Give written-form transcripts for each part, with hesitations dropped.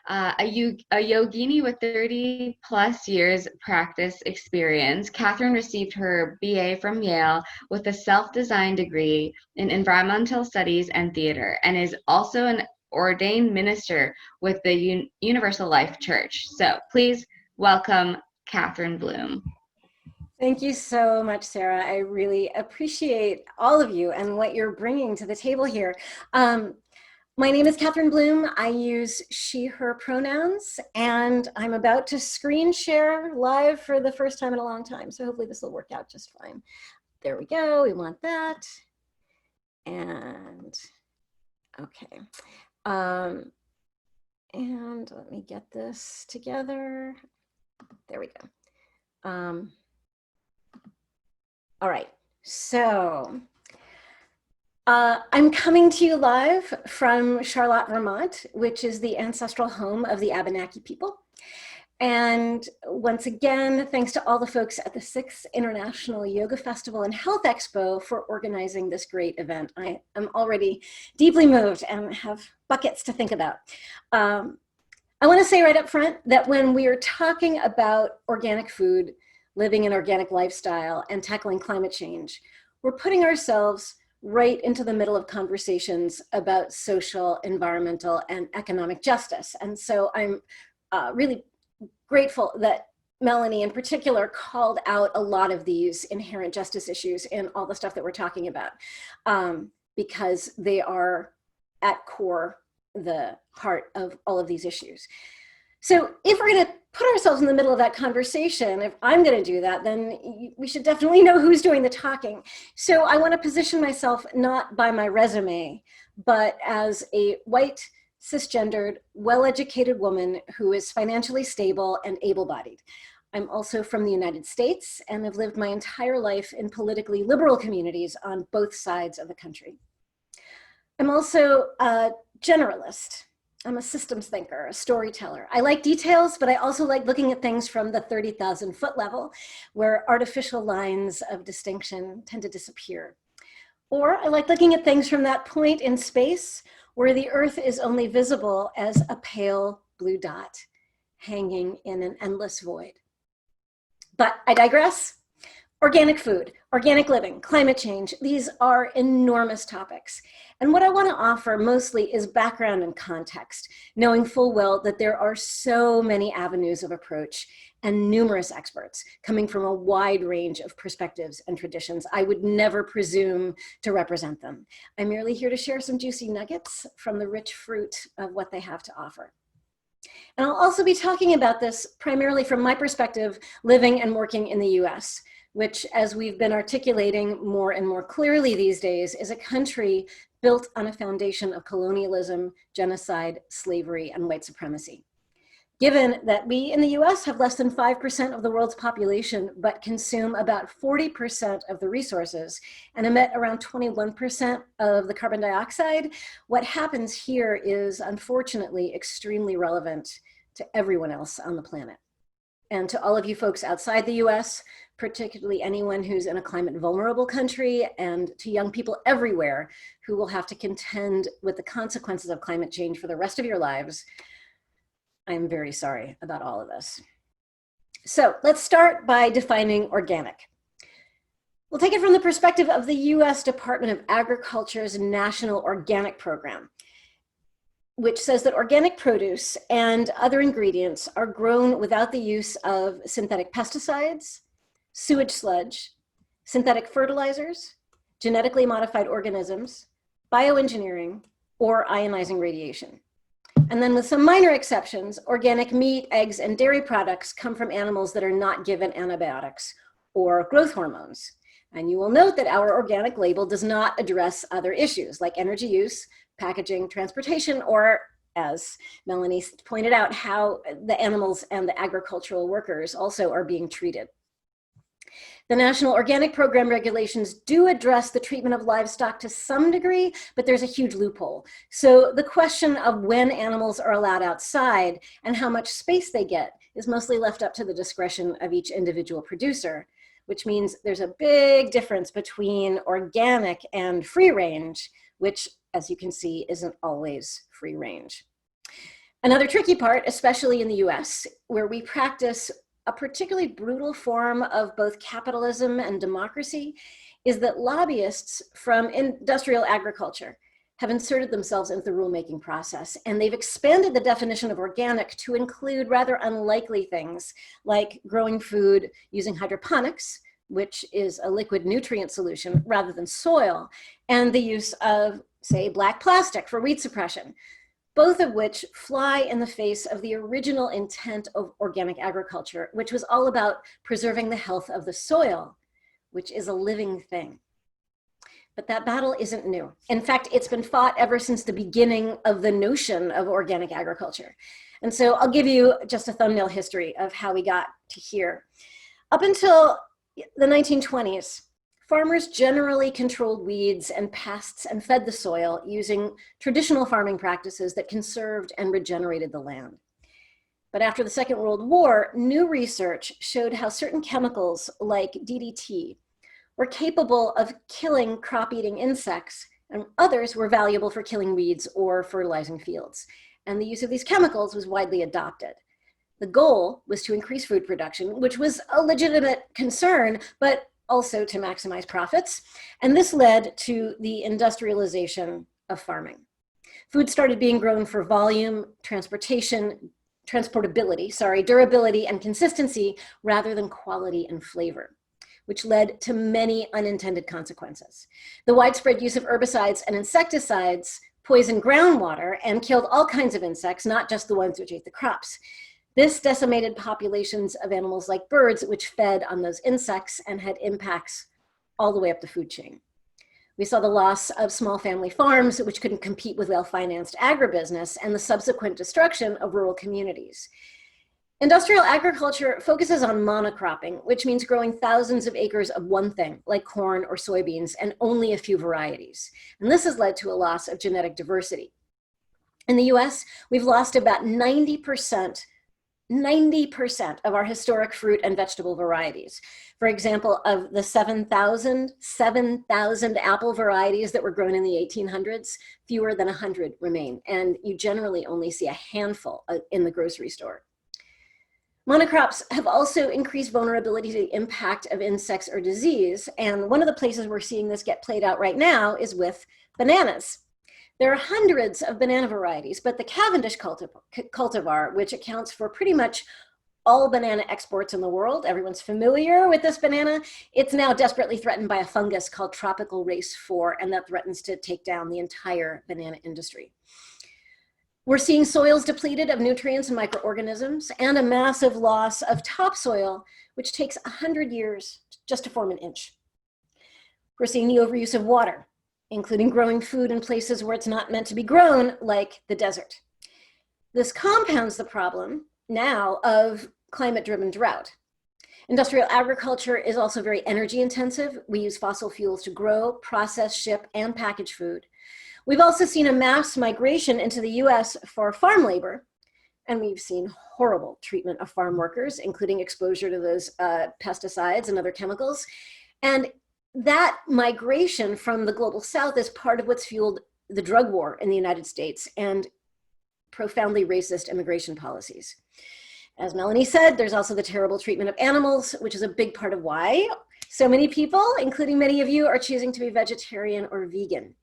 A yogini with 30 plus years practice experience, Kathryn received her BA from Yale with a self-designed degree in environmental studies and theater, and is also an ordained minister with the Universal Life Church. So please welcome Kathryn Blume. Thank you so much, Sarah. I really appreciate all of you and what you're bringing to the table here. My name is Kathryn Blume. I use she, her pronouns, and I'm about to screen share live for the first time in a long time. So hopefully this will work out just fine. There we go. We want that. And okay. And let me get this together. There we go. All right, so I'm coming to you live from Charlotte, Vermont, which is the ancestral home of the Abenaki people. And once again, thanks to all the folks at the 6th International Yoga Festival and Health Expo for organizing this great event. I am already deeply moved and have buckets to think about. I want to say right up front that when we are talking about organic food, living an organic lifestyle, and tackling climate change, we're putting ourselves right into the middle of conversations about social, environmental, and economic justice. And so I'm really grateful that Melanie in particular called out a lot of these inherent justice issues in all the stuff that we're talking about, because they are at core the heart of all of these issues. So if we're going to put ourselves in the middle of that conversation, if I'm going to do that, then we should definitely know who's doing the talking. So I want to position myself not by my resume, but as a white, cisgendered, well-educated woman who is financially stable and able-bodied. I'm also from the United States and have lived my entire life in politically liberal communities on both sides of the country. I'm also a generalist. I'm a systems thinker, a storyteller. I like details, but I also like looking at things from the 30,000 foot level where artificial lines of distinction tend to disappear. Or I like looking at things from that point in space where the Earth is only visible as a pale blue dot hanging in an endless void. But I digress. Organic food, organic living, climate change, these are enormous topics. And what I want to offer mostly is background and context, knowing full well that there are so many avenues of approach and numerous experts coming from a wide range of perspectives and traditions. I would never presume to represent them. I'm merely here to share some juicy nuggets from the rich fruit of what they have to offer. And I'll also be talking about this primarily from my perspective, living and working in the US, which, as we've been articulating more and more clearly these days, is a country built on a foundation of colonialism, genocide, slavery, and white supremacy. Given that we in the US have less than 5% of the world's population, but consume about 40% of the resources and emit around 21% of the carbon dioxide, what happens here is unfortunately extremely relevant to everyone else on the planet. And to all of you folks outside the US, particularly anyone who's in a climate vulnerable country, and to young people everywhere who will have to contend with the consequences of climate change for the rest of your lives, I'm very sorry about all of this. So let's start by defining organic. We'll take it from the perspective of the US Department of Agriculture's National Organic Program, which says that organic produce and other ingredients are grown without the use of synthetic pesticides, sewage sludge, synthetic fertilizers, genetically modified organisms, bioengineering, or ionizing radiation. And then with some minor exceptions, organic meat, eggs, and dairy products come from animals that are not given antibiotics or growth hormones. And you will note that our organic label does not address other issues like energy use, packaging, transportation, or, as Melanie pointed out, how the animals and the agricultural workers also are being treated. The National Organic Program regulations do address the treatment of livestock to some degree, but there's a huge loophole. So the question of when animals are allowed outside and how much space they get is mostly left up to the discretion of each individual producer, which means there's a big difference between organic and free range, which, as you can see, isn't always free range. Another tricky part, especially in the US, where we practice a particularly brutal form of both capitalism and democracy, is that lobbyists from industrial agriculture have inserted themselves into the rulemaking process, and they've expanded the definition of organic to include rather unlikely things like growing food using hydroponics, which is a liquid nutrient solution rather than soil, and the use of, say, black plastic for weed suppression, both of which fly in the face of the original intent of organic agriculture, which was all about preserving the health of the soil, which is a living thing. But that battle isn't new. In fact, it's been fought ever since the beginning of the notion of organic agriculture. And so I'll give you just a thumbnail history of how we got to here. Up until the 1920s, farmers generally controlled weeds and pests and fed the soil using traditional farming practices that conserved and regenerated the land. But after the Second World War, new research showed how certain chemicals like DDT were capable of killing crop-eating insects, and others were valuable for killing weeds or fertilizing fields. And the use of these chemicals was widely adopted. The goal was to increase food production, which was a legitimate concern, but also to maximize profits. And this led to the industrialization of farming. Food started being grown for volume, durability, and consistency rather than quality and flavor, which led to many unintended consequences. The widespread use of herbicides and insecticides poisoned groundwater and killed all kinds of insects, not just the ones which ate the crops. This decimated populations of animals like birds, which fed on those insects and had impacts all the way up the food chain. We saw the loss of small family farms, which couldn't compete with well-financed agribusiness, and the subsequent destruction of rural communities. Industrial agriculture focuses on monocropping, which means growing thousands of acres of one thing, like corn or soybeans, and only a few varieties. And this has led to a loss of genetic diversity. In the US, we've lost about 90% of our historic fruit and vegetable varieties. For example, of the 7,000 apple varieties that were grown in the 1800s, fewer than 100 remain, and you generally only see a handful in the grocery store. Monocrops have also increased vulnerability to the impact of insects or disease, and one of the places we're seeing this get played out right now is with bananas. There are hundreds of banana varieties, but the Cavendish cultivar, which accounts for pretty much all banana exports in the world, everyone's familiar with this banana, it's now desperately threatened by a fungus called tropical race 4, and that threatens to take down the entire banana industry. We're seeing soils depleted of nutrients and microorganisms, and a massive loss of topsoil, which takes 100 years just to form an inch. We're seeing the overuse of water, including growing food in places where it's not meant to be grown, like the desert. This compounds the problem now of climate-driven drought. Industrial agriculture is also very energy intensive. We use fossil fuels to grow, process, ship, and package food. We've also seen a mass migration into the US for farm labor, and we've seen horrible treatment of farm workers, including exposure to those pesticides and other chemicals. And that migration from the global South is part of what's fueled the drug war in the United States and profoundly racist immigration policies. As Melanie said, there's also the terrible treatment of animals, which is a big part of why so many people, including many of you, are choosing to be vegetarian or vegan.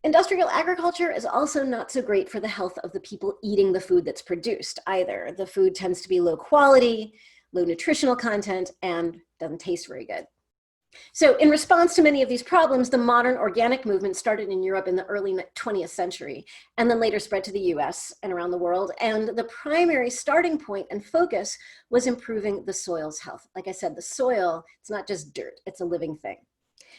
Industrial agriculture is also not so great for the health of the people eating the food that's produced either. The food tends to be low quality, low nutritional content, and doesn't taste very good. So in response to many of these problems, the modern organic movement started in Europe in the early 20th century, and then later spread to the US and around the world. And the primary starting point and focus was improving the soil's health. Like I said, the soil, it's not just dirt, it's a living thing.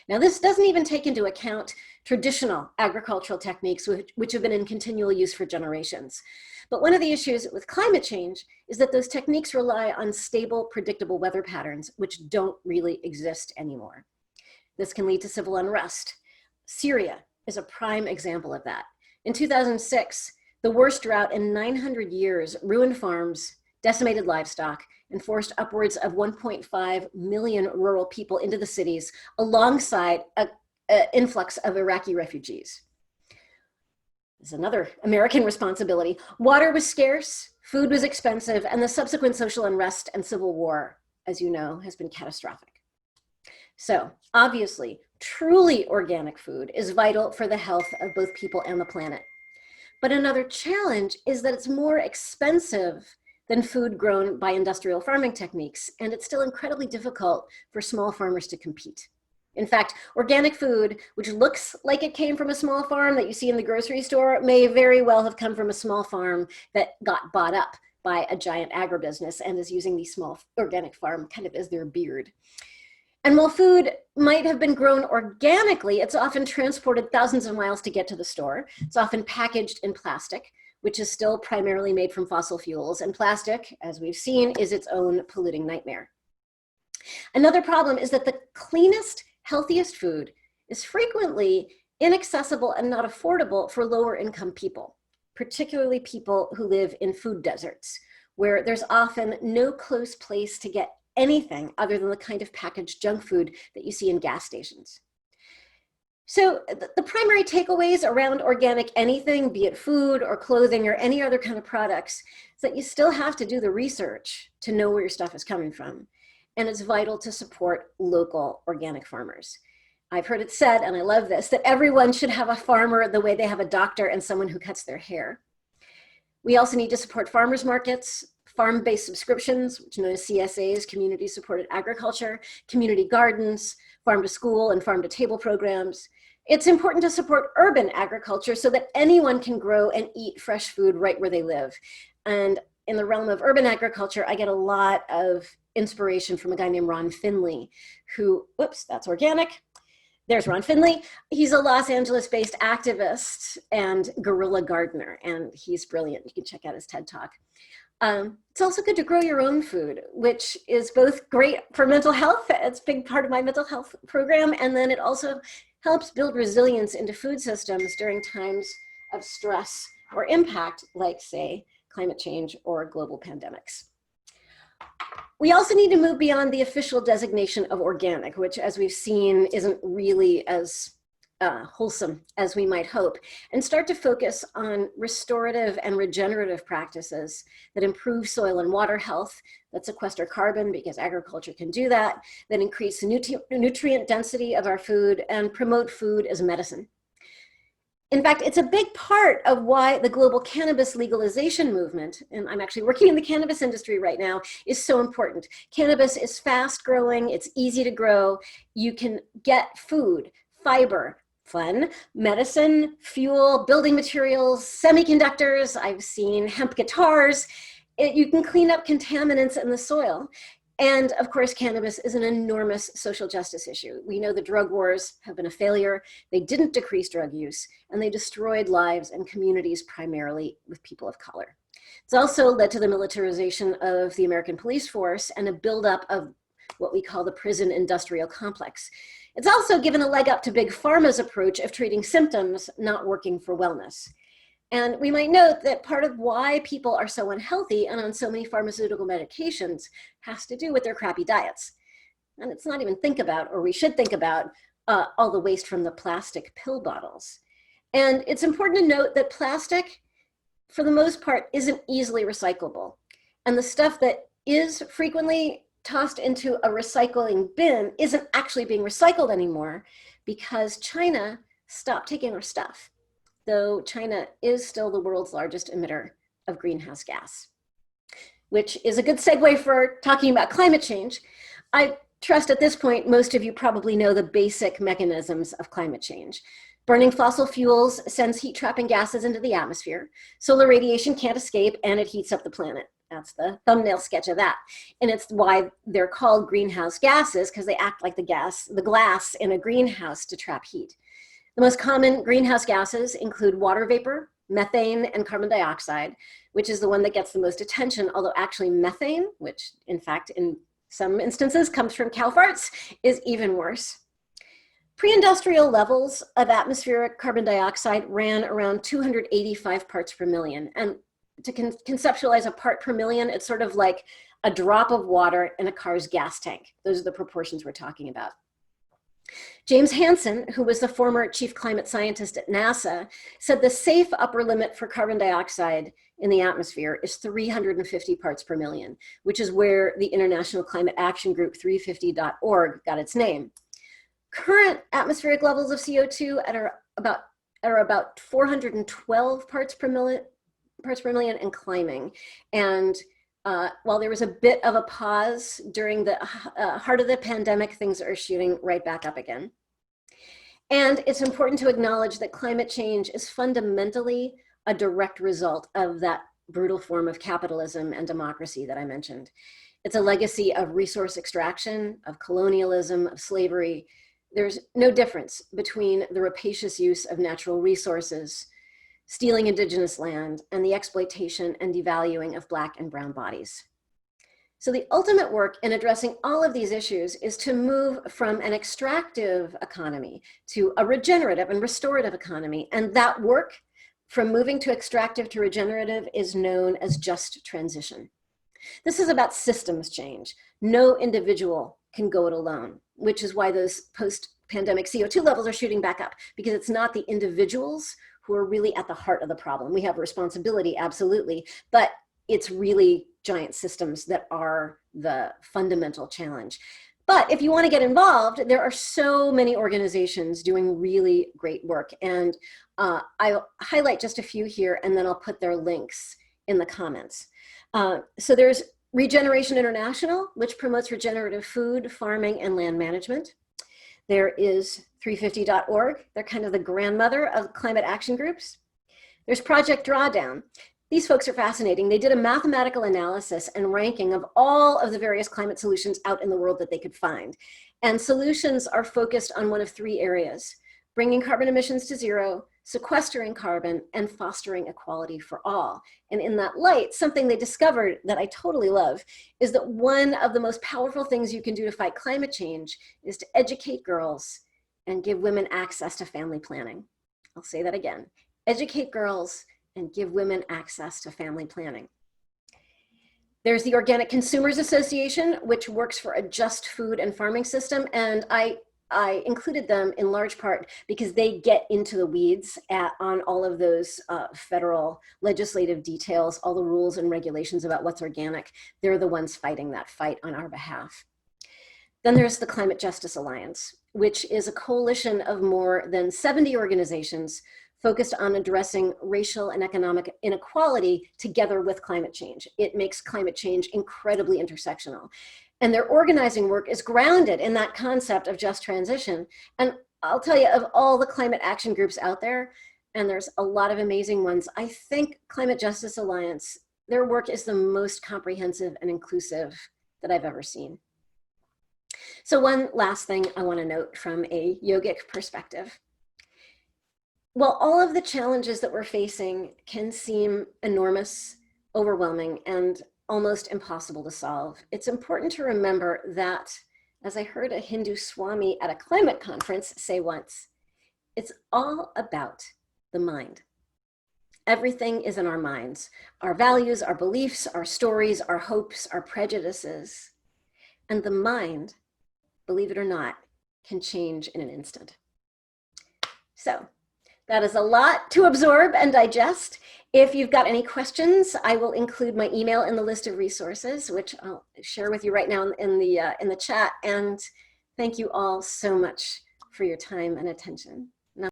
Now, this doesn't even take into account traditional agricultural techniques, which have been in continual use for generations. But one of the issues with climate change is that those techniques rely on stable, predictable weather patterns, which don't really exist anymore. This can lead to civil unrest. Syria is a prime example of that. In 2006, the worst drought in 900 years ruined farms, decimated livestock, and forced upwards of 1.5 million rural people into the cities alongside an influx of Iraqi refugees. This is another American responsibility. Water was scarce, food was expensive, and the subsequent social unrest and civil war, as you know, has been catastrophic. So obviously, truly organic food is vital for the health of both people and the planet. But another challenge is that it's more expensive than food grown by industrial farming techniques, and it's still incredibly difficult for small farmers to compete. In fact, organic food, which looks like it came from a small farm that you see in the grocery store, may very well have come from a small farm that got bought up by a giant agribusiness and is using the small organic farm kind of as their beard. And while food might have been grown organically, it's often transported thousands of miles to get to the store. It's often packaged in plastic, which is still primarily made from fossil fuels. And plastic, as we've seen, is its own polluting nightmare. Another problem is that the cleanest, healthiest food is frequently inaccessible and not affordable for lower income people, particularly people who live in food deserts, where there's often no close place to get anything other than the kind of packaged junk food that you see in gas stations. So the primary takeaways around organic anything, be it food or clothing or any other kind of products, is that you still have to do the research to know where your stuff is coming from. And it's vital to support local organic farmers. I've heard it said, and I love this, that everyone should have a farmer the way they have a doctor and someone who cuts their hair. We also need to support farmers markets, farm-based subscriptions, which are known as CSAs, community-supported agriculture, community gardens, farm-to-school and farm-to-table programs. It's important to support urban agriculture so that anyone can grow and eat fresh food right where they live. And in the realm of urban agriculture, I get a lot of inspiration from a guy named Ron Finley, who, whoops, that's organic. There's Ron Finley. He's a Los Angeles-based activist and guerrilla gardener, and he's brilliant. You can check out his TED Talk. It's also good to grow your own food, which is both great for mental health. It's a big part of my mental health program. And then it also helps build resilience into food systems during times of stress or impact, like, say, climate change or global pandemics. We also need to move beyond the official designation of organic, which, as we've seen, isn't really as wholesome as we might hope, and start to focus on restorative and regenerative practices that improve soil and water health, that sequester carbon because agriculture can do that, that increase the nutrient density of our food and promote food as medicine. In fact, it's a big part of why the global cannabis legalization movement, and I'm actually working in the cannabis industry right now, is so important. Cannabis is fast growing, it's easy to grow, you can get food, fiber, fun, medicine, fuel, building materials, semiconductors. I've seen hemp guitars. You can clean up contaminants in the soil. And of course, cannabis is an enormous social justice issue. We know the drug wars have been a failure. They didn't decrease drug use, and they destroyed lives and communities primarily with people of color. It's also led to the militarization of the American police force and a buildup of what we call the prison industrial complex. It's also given a leg up to Big Pharma's approach of treating symptoms, not working for wellness. And we might note that part of why people are so unhealthy and on so many pharmaceutical medications has to do with their crappy diets. And it's not even think about, or we should think about, all the waste from the plastic pill bottles. And it's important to note that plastic, for the most part, isn't easily recyclable. And the stuff that is frequently tossed into a recycling bin isn't actually being recycled anymore because China stopped taking our stuff, though China is still the world's largest emitter of greenhouse gas, which is a good segue for talking about climate change. I trust at this point, most of you probably know the basic mechanisms of climate change. Burning fossil fuels sends heat trapping gases into the atmosphere. Solar radiation can't escape and it heats up the planet. That's the thumbnail sketch of that. And it's why they're called greenhouse gases, because they act like the glass in a greenhouse to trap heat. The most common greenhouse gases include water vapor, methane, and carbon dioxide, which is the one that gets the most attention, although actually methane, which in fact in some instances comes from cow farts, is even worse. Pre-industrial levels of atmospheric carbon dioxide ran around 285 parts per million. And to conceptualize a part per million, it's sort of like a drop of water in a car's gas tank. Those are the proportions we're talking about. James Hansen, who was the former chief climate scientist at NASA, said the safe upper limit for carbon dioxide in the atmosphere is 350 parts per million, which is where the International Climate Action Group 350.org got its name. Current atmospheric levels of CO2 are about 412 parts per million and climbing. And while there was a bit of a pause during the heart of the pandemic, things are shooting right back up again. And it's important to acknowledge that climate change is fundamentally a direct result of that brutal form of capitalism and democracy that I mentioned. It's a legacy of resource extraction, of colonialism, of slavery. There's no difference between the rapacious use of natural resources, stealing indigenous land, and the exploitation and devaluing of Black and brown bodies. So the ultimate work in addressing all of these issues is to move from an extractive economy to a regenerative and restorative economy. And that work from moving to extractive to regenerative is known as just transition. This is about systems change. No individual can go it alone, which is why those post-pandemic CO2 levels are shooting back up, because it's not the individuals who are really at the heart of the problem. We have a responsibility, absolutely, but it's really giant systems that are the fundamental challenge. But if you want to get involved, there are so many organizations doing really great work. And I'll highlight just a few here, and then I'll put their links in the comments. So there's Regeneration International, which promotes regenerative food, farming, and land management. There is 350.org. They're kind of the grandmother of climate action groups. There's Project Drawdown. These folks are fascinating. They did a mathematical analysis and ranking of all of the various climate solutions out in the world that they could find. And solutions are focused on one of three areas: bringing carbon emissions to zero, sequestering carbon, and fostering equality for all. And in that light, something they discovered that I totally love is that one of the most powerful things you can do to fight climate change is to educate girls and give women access to family planning. I'll say that again: educate girls and give women access to family planning. There's the Organic Consumers Association, which works for a just food and farming system. And I included them in large part because they get into the weeds on all of those federal legislative details, all the rules and regulations about what's organic. They're the ones fighting that fight on our behalf. Then there's the Climate Justice Alliance, which is a coalition of more than 70 organizations focused on addressing racial and economic inequality together with climate change. It makes climate change incredibly intersectional. And their organizing work is grounded in that concept of just transition. And I'll tell you, of all the climate action groups out there, and there's a lot of amazing ones, I think Climate Justice Alliance, their work is the most comprehensive and inclusive that I've ever seen. So one last thing I want to note from a yogic perspective. While all of the challenges that we're facing can seem enormous, overwhelming, and almost impossible to solve, it's important to remember that, as I heard a Hindu Swami at a climate conference say once, it's all about the mind. Everything is in our minds: our values, our beliefs, our stories, our hopes, our prejudices. And the mind, believe it or not, can change in an instant. So that is a lot to absorb and digest. If you've got any questions, I will include my email in the list of resources, which I'll share with you right now in the chat. And thank you all so much for your time and attention.